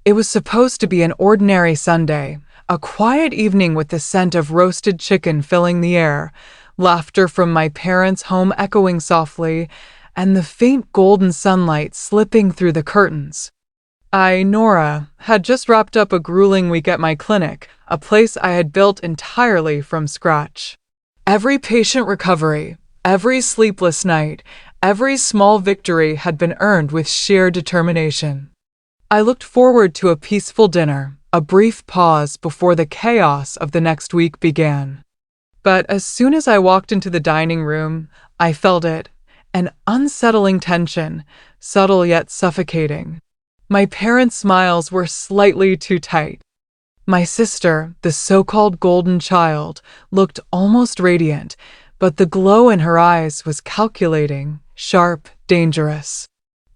It was supposed to be an ordinary Sunday, a quiet evening with the scent of roasted chicken filling the air, laughter from my parents' home echoing softly, and the faint golden sunlight slipping through the curtains. I, Nora, had just wrapped up a grueling week at my clinic, a place I had built entirely from scratch. Every patient recovery, every sleepless night, every small victory had been earned with sheer determination. I looked forward to a peaceful dinner, a brief pause before the chaos of the next week began. But as soon as I walked into the dining room, I felt it, an unsettling tension, subtle yet suffocating. My parents' smiles were slightly too tight. My sister, the so-called golden child, looked almost radiant, but the glow in her eyes was calculating, sharp, dangerous.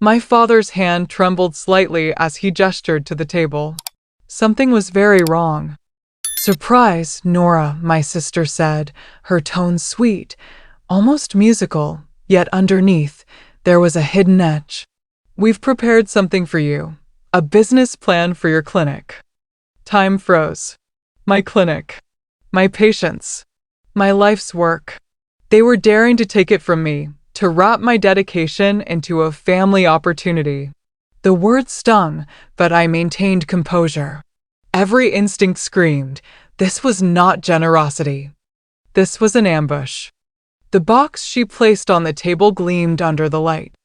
My father's hand trembled slightly as he gestured to the table. Something was very wrong. "Surprise, Nora," my sister said, her tone sweet, almost musical, yet underneath, there was a hidden edge. "We've prepared something for you, a business plan for your clinic." Time froze. My clinic. My patients. My life's work. They were daring to take it from me, to wrap my dedication into a family opportunity. The words stung, but I maintained composure. Every instinct screamed, this was not generosity. This was an ambush. The box she placed on the table gleamed under the light.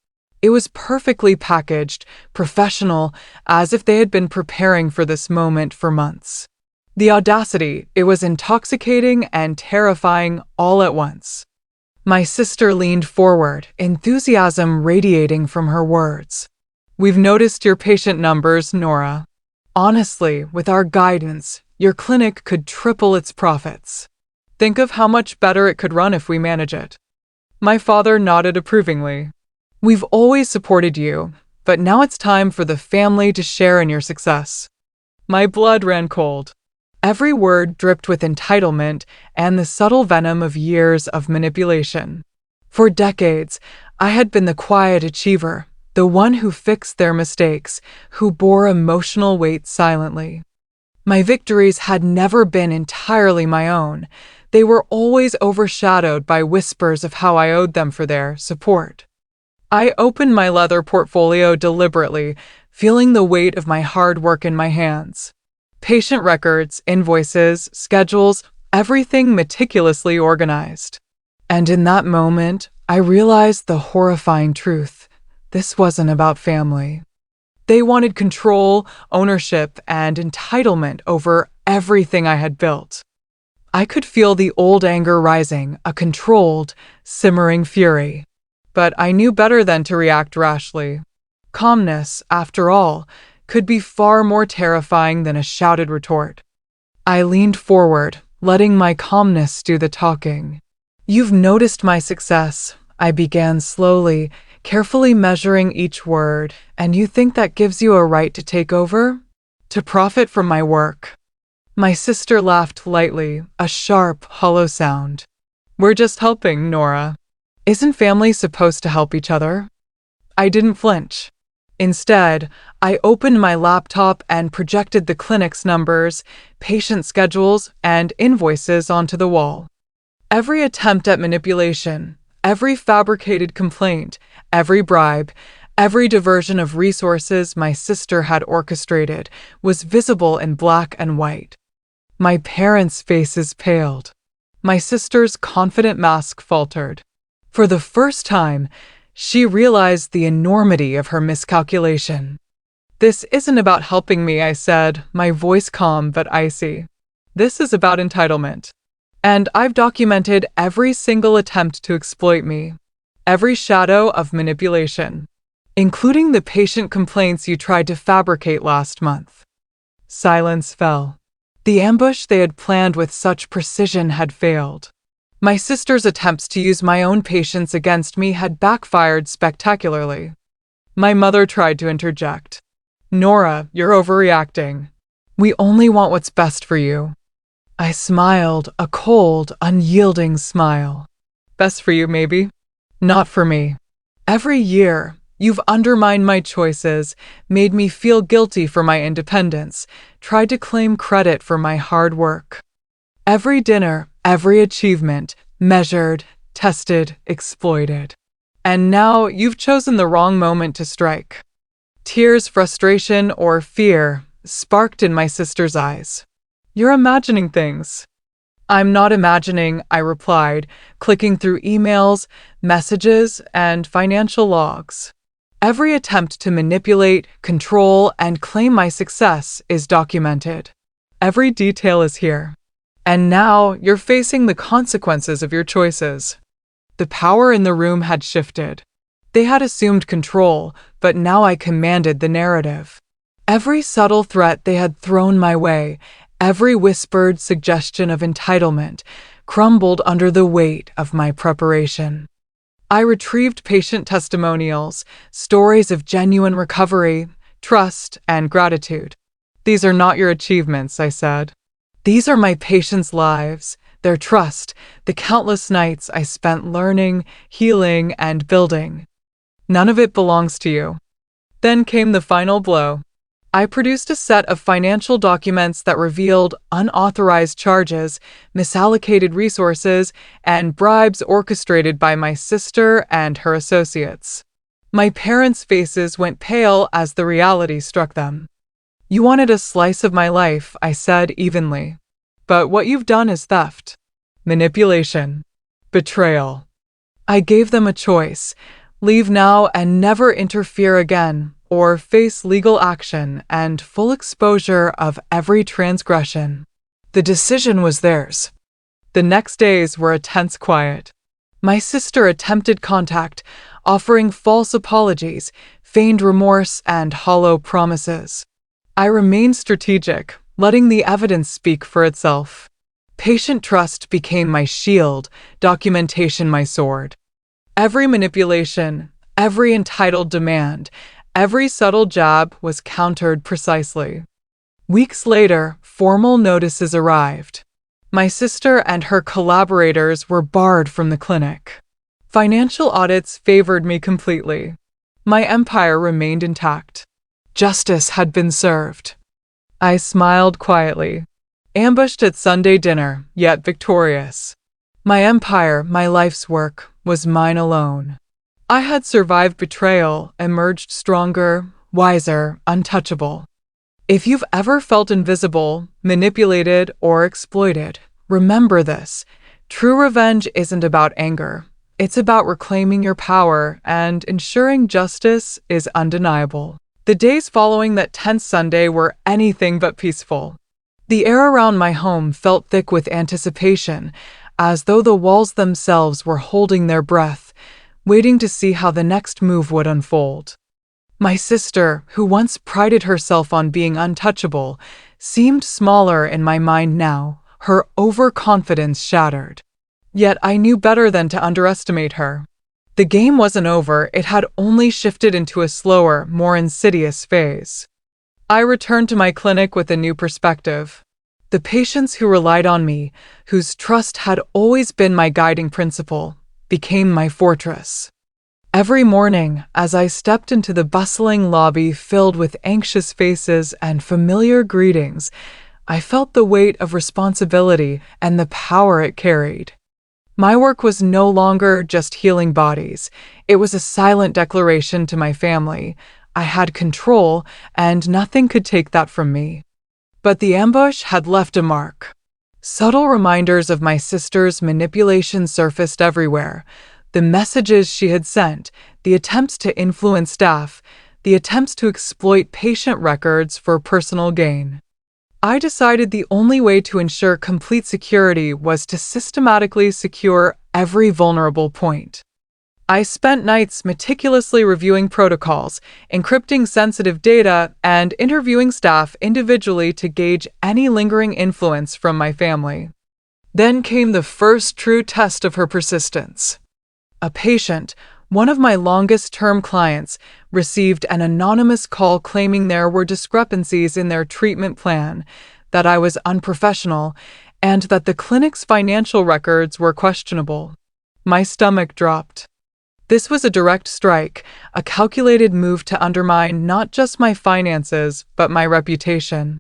It was perfectly packaged, professional, as if they had been preparing for this moment for months. The audacity, it was intoxicating and terrifying all at once. My sister leaned forward, enthusiasm radiating from her words. "We've noticed your patient numbers, Nora. Honestly, with our guidance, your clinic could triple its profits. Think of how much better it could run if we manage it." My father nodded approvingly. "We've always supported you, but now it's time for the family to share in your success." My blood ran cold. Every word dripped with entitlement and the subtle venom of years of manipulation. For decades, I had been the quiet achiever, the one who fixed their mistakes, who bore emotional weight silently. My victories had never been entirely my own. They were always overshadowed by whispers of how I owed them for their support. I opened my leather portfolio deliberately, feeling the weight of my hard work in my hands. Patient records, invoices, schedules, everything meticulously organized. And in that moment, I realized the horrifying truth. This wasn't about family. They wanted control, ownership, and entitlement over everything I had built. I could feel the old anger rising, a controlled, simmering fury. But I knew better than to react rashly. Calmness, after all, could be far more terrifying than a shouted retort. I leaned forward, letting my calmness do the talking. "You've noticed my success," I began slowly, carefully measuring each word, "and you think that gives you a right to take over? To profit from my work?" My sister laughed lightly, a sharp, hollow sound. "We're just helping, Nora. Isn't family supposed to help each other?" I didn't flinch. Instead, I opened my laptop and projected the clinic's numbers, patient schedules, and invoices onto the wall. Every attempt at manipulation, every fabricated complaint, every bribe, every diversion of resources my sister had orchestrated was visible in black and white. My parents' faces paled. My sister's confident mask faltered. For the first time, she realized the enormity of her miscalculation. "This isn't about helping me," I said, my voice calm but icy. "This is about entitlement. And I've documented every single attempt to exploit me, every shadow of manipulation, including the patient complaints you tried to fabricate last month." Silence fell. The ambush they had planned with such precision had failed. My sister's attempts to use my own patients against me had backfired spectacularly. My mother tried to interject. "Nora, you're overreacting. We only want what's best for you." I smiled, a cold, unyielding smile. "Best for you, maybe. Not for me." Every year, You've undermined my choices, made me feel guilty for my independence, tried to claim credit for my hard work. Every dinner, every achievement, measured, tested, exploited. And now you've chosen the wrong moment to strike. Tears, frustration, or fear sparked in my sister's eyes. You're imagining things. I'm not imagining, I replied, clicking through emails, messages, and financial logs. Every attempt to manipulate, control, and claim my success is documented. Every detail is here. And now you're facing the consequences of your choices. The power in the room had shifted. They had assumed control, but now I commanded the narrative. Every subtle threat they had thrown my way, every whispered suggestion of entitlement, crumbled under the weight of my preparation. I retrieved patient testimonials, stories of genuine recovery, trust, and gratitude. These are not your achievements, I said. These are my patients' lives, their trust, the countless nights I spent learning, healing, and building. None of it belongs to you. Then came the final blow. I produced a set of financial documents that revealed unauthorized charges, misallocated resources, and bribes orchestrated by my sister and her associates. My parents' faces went pale as the reality struck them. You wanted a slice of my life, I said evenly. But what you've done is theft, manipulation, betrayal. I gave them a choice: leave now and never interfere again, or face legal action and full exposure of every transgression. The decision was theirs. The next days were a tense quiet. My sister attempted contact, offering false apologies, feigned remorse, and hollow promises. I remained strategic, letting the evidence speak for itself. Patient trust became my shield, documentation my sword. Every manipulation, every entitled demand, every subtle jab was countered precisely. Weeks later, formal notices arrived. My sister and her collaborators were barred from the clinic. Financial audits favored me completely. My empire remained intact. Justice had been served. I smiled quietly, ambushed at Sunday dinner, yet victorious. My empire, my life's work, was mine alone. I had survived betrayal, emerged stronger, wiser, untouchable. If you've ever felt invisible, manipulated, or exploited, remember this. True revenge isn't about anger. It's about reclaiming your power and ensuring justice is undeniable. The days following that tense Sunday were anything but peaceful. The air around my home felt thick with anticipation, as though the walls themselves were holding their breath, waiting to see how the next move would unfold. My sister, who once prided herself on being untouchable, seemed smaller in my mind now, her overconfidence shattered. Yet I knew better than to underestimate her. The game wasn't over, it had only shifted into a slower, more insidious phase. I returned to my clinic with a new perspective. The patients who relied on me, whose trust had always been my guiding principle, became my fortress. Every morning, as I stepped into the bustling lobby filled with anxious faces and familiar greetings, I felt the weight of responsibility and the power it carried. My work was no longer just healing bodies. It was a silent declaration to my family. I had control, and nothing could take that from me. But the ambush had left a mark. Subtle reminders of my sister's manipulation surfaced everywhere. The messages she had sent, the attempts to influence staff, the attempts to exploit patient records for personal gain. I decided the only way to ensure complete security was to systematically secure every vulnerable point. I spent nights meticulously reviewing protocols, encrypting sensitive data, and interviewing staff individually to gauge any lingering influence from my family. Then came the first true test of her persistence. A patient, one of my longest-term clients, received an anonymous call claiming there were discrepancies in their treatment plan, that I was unprofessional, and that the clinic's financial records were questionable. My stomach dropped. This was a direct strike, a calculated move to undermine not just my finances, but my reputation.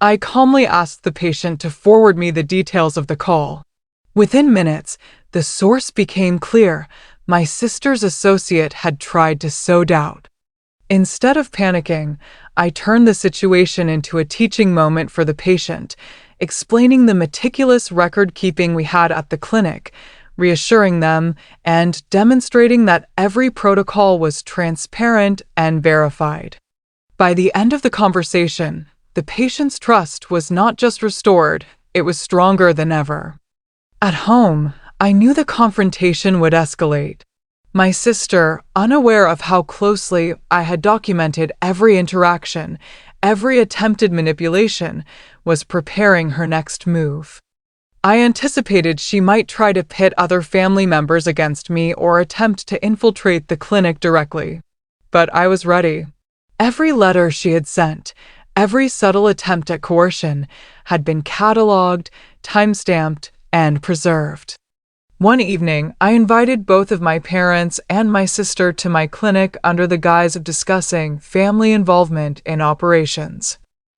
I calmly asked the patient to forward me the details of the call. Within minutes, the source became clear. My sister's associate had tried to sow doubt. Instead of panicking, I turned the situation into a teaching moment for the patient, explaining the meticulous record-keeping we had at the clinic, reassuring them, and demonstrating that every protocol was transparent and verified. By the end of the conversation, the patient's trust was not just restored, it was stronger than ever. At home, I knew the confrontation would escalate. My sister, unaware of how closely I had documented every interaction, every attempted manipulation, was preparing her next move. I anticipated she might try to pit other family members against me or attempt to infiltrate the clinic directly. But I was ready. Every letter she had sent, every subtle attempt at coercion, had been catalogued, time-stamped, and preserved. One evening, I invited both of my parents and my sister to my clinic under the guise of discussing family involvement in operations.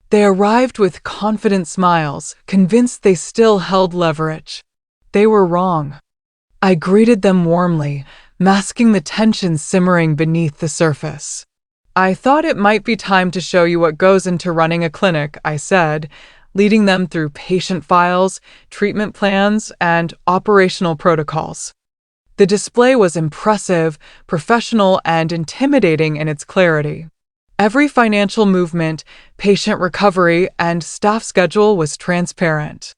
They arrived with confident smiles, convinced they still held leverage. They were wrong. I greeted them warmly, masking the tension simmering beneath the surface. "I thought it might be time to show you what goes into running a clinic," I said, leading them through patient files, treatment plans, and operational protocols. The display was impressive, professional, and intimidating in its clarity. Every financial movement, patient recovery, and staff schedule was transparent.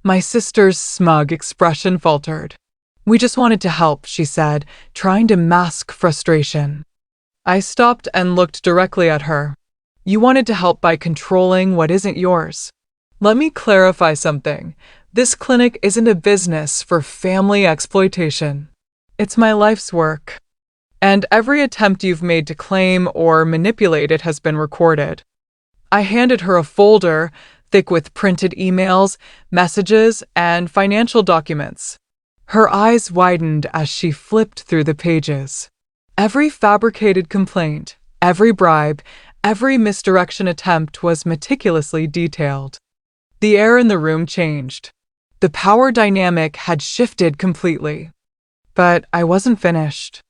My sister's smug expression faltered. "We just wanted to help," she said, trying to mask frustration. I stopped and looked directly at her. "You wanted to help by controlling what isn't yours. Let me clarify something. This clinic isn't a business for family exploitation. It's my life's work. And every attempt you've made to claim or manipulate it has been recorded." I handed her a folder, thick with printed emails, messages, and financial documents. Her eyes widened as she flipped through the pages. Every fabricated complaint, every bribe, every misdirection attempt was meticulously detailed. The air in the room changed. The power dynamic had shifted completely. But I wasn't finished.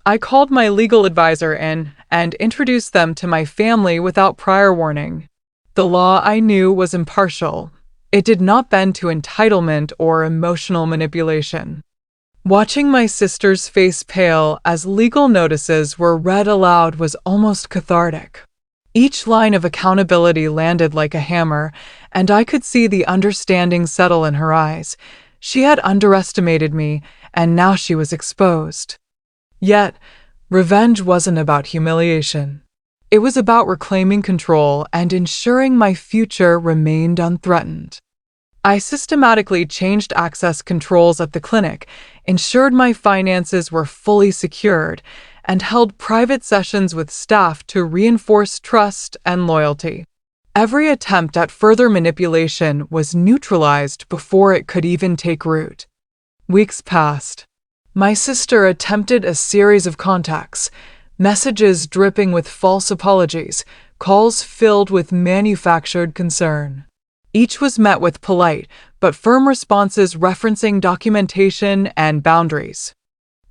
I called my legal advisor in and introduced them to my family without prior warning. The law, I knew, was impartial. It did not bend to entitlement or emotional manipulation. Watching my sister's face pale as legal notices were read aloud was almost cathartic. Each line of accountability landed like a hammer, and I could see the understanding settle in her eyes. She had underestimated me, and now she was exposed. Yet, revenge wasn't about humiliation. It was about reclaiming control and ensuring my future remained unthreatened. I systematically changed access controls at the clinic, ensured my finances were fully secured, and held private sessions with staff to reinforce trust and loyalty. Every attempt at further manipulation was neutralized before it could even take root. Weeks passed. My sister attempted a series of contacts, messages dripping with false apologies, calls filled with manufactured concern. Each was met with polite but firm responses referencing documentation and boundaries.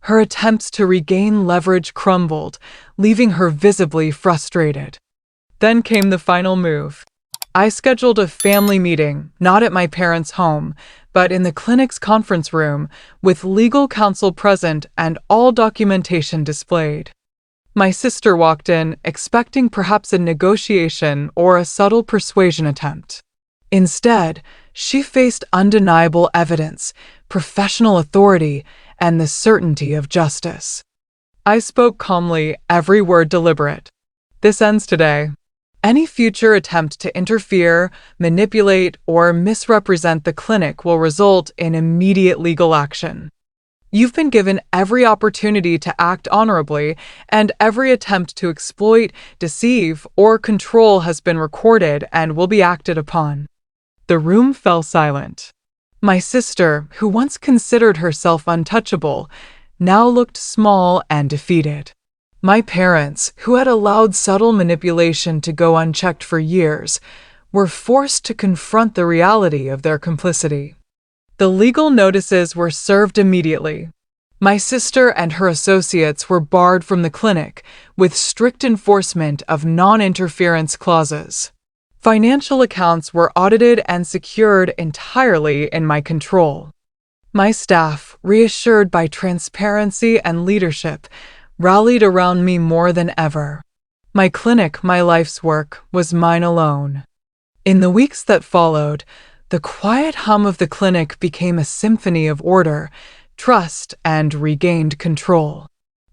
Her attempts to regain leverage crumbled, leaving her visibly frustrated. Then came the final move. I scheduled a family meeting, not at my parents' home, but in the clinic's conference room, with legal counsel present and all documentation displayed. My sister walked in, expecting perhaps a negotiation or a subtle persuasion attempt. Instead, she faced undeniable evidence, professional authority, and the certainty of justice. I spoke calmly, every word deliberate. "This ends today. Any future attempt to interfere, manipulate, or misrepresent the clinic will result in immediate legal action. You've been given every opportunity to act honorably, and every attempt to exploit, deceive, or control has been recorded and will be acted upon." The room fell silent. My sister, who once considered herself untouchable, now looked small and defeated. My parents, who had allowed subtle manipulation to go unchecked for years, were forced to confront the reality of their complicity. The legal notices were served immediately. My sister and her associates were barred from the clinic, with strict enforcement of non-interference clauses. Financial accounts were audited and secured entirely in my control. My staff, reassured by transparency and leadership, rallied around me more than ever. My clinic, my life's work, was mine alone. In the weeks that followed, the quiet hum of the clinic became a symphony of order, trust, and regained control.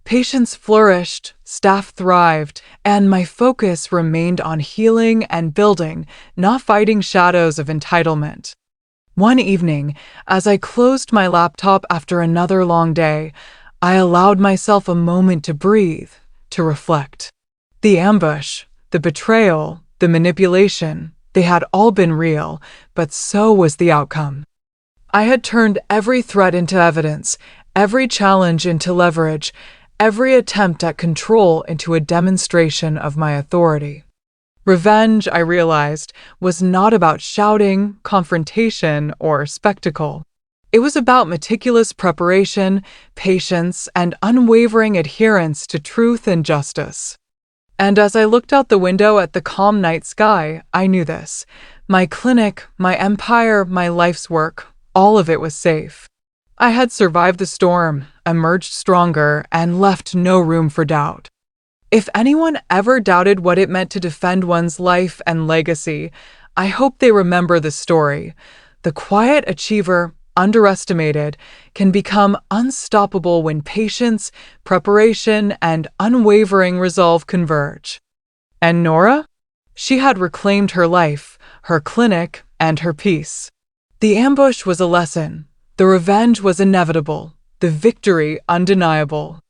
Patients flourished, staff thrived, and my focus remained on healing and building, not fighting shadows of entitlement. One evening, as I closed my laptop after another long day, I allowed myself a moment to breathe, to reflect. The ambush, the betrayal, the manipulation, they had all been real, but so was the outcome. I had turned every threat into evidence, every challenge into leverage, every attempt at control into a demonstration of my authority. Revenge, I realized, was not about shouting, confrontation, or spectacle. It was about meticulous preparation, patience, and unwavering adherence to truth and justice. And as I looked out the window at the calm night sky, I knew this. My clinic, my empire, my life's work, all of it was safe. I had survived the storm, emerged stronger, and left no room for doubt. If anyone ever doubted what it meant to defend one's life and legacy, I hope they remember this story. The quiet achiever, underestimated, can become unstoppable when patience, preparation, and unwavering resolve converge. And Nora? She had reclaimed her life, her clinic, and her peace. The ambush was a lesson. The revenge was inevitable. The victory undeniable.